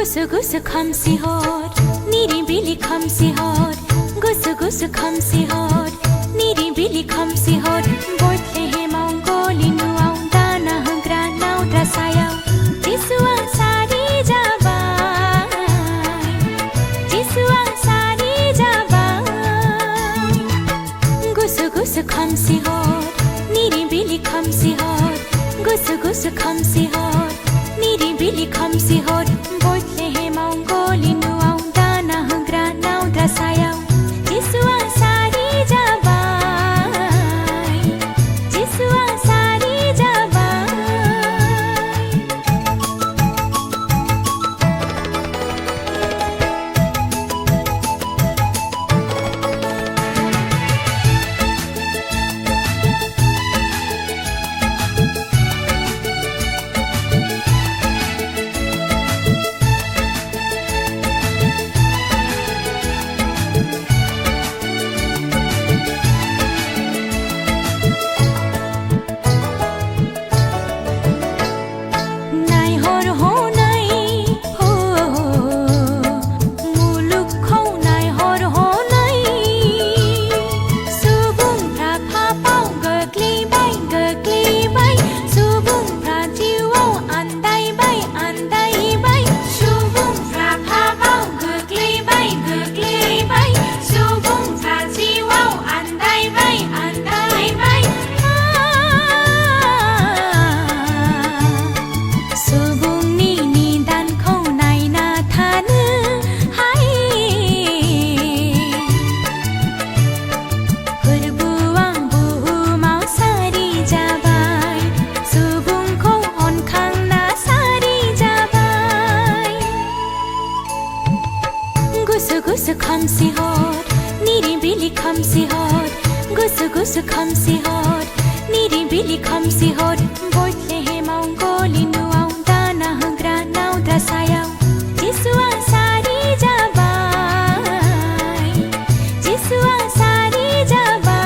Gusu gusu khamsi hot, niri bili khamsi hot. Gusu gusu khamsi hot, niri bili khamsi hot. Boitle he maungoli nuau dana hangra nau drasayau. Jisua sari jabai, Jisua sari jabai. Gusu gusu khamsi hot, niri bili khamsi hot. Gusu gusu khamsi hot, niri bili khamsi hot. Boitle he maungoli nuau dana hangra nau drasayau. Jisua sari jabai, Jisua sari jabai. Gusu khamsi hot, niri bili khamsi hot. Gusu gusu khamsi hot, niri bili khamsi hot. Boitle he maungoli nuau dana hangra nau drasayau. Jisua sari jabai, Jisua sari jabai.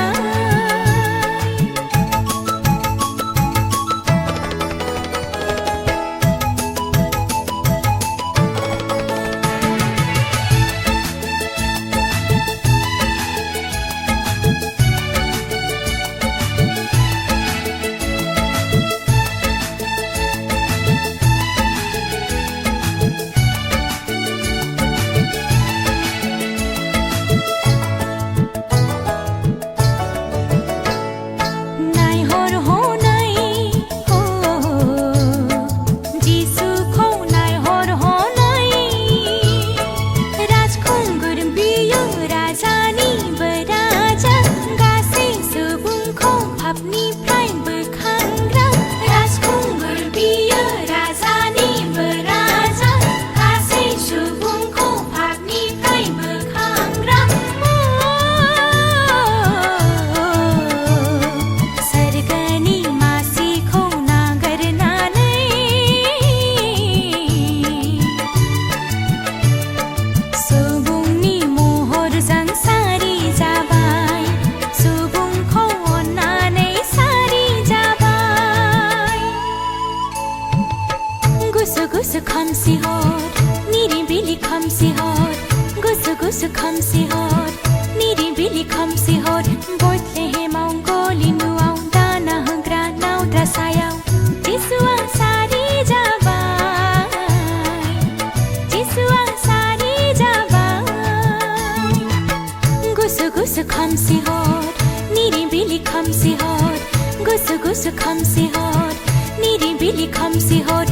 Gusu khamsi hot, niri bili khamsi hot. Gusu gusu khamsi hot, niri bili khamsi hot. Boitle he maungoli nuau dana hangra nau drasayau. Jisua sari jabai, Jisua sari jabai. Gusu gusu khamsi hot, niri bili khamsi hot. Gusu gusu khamsi hot, niri bili khamsi hot.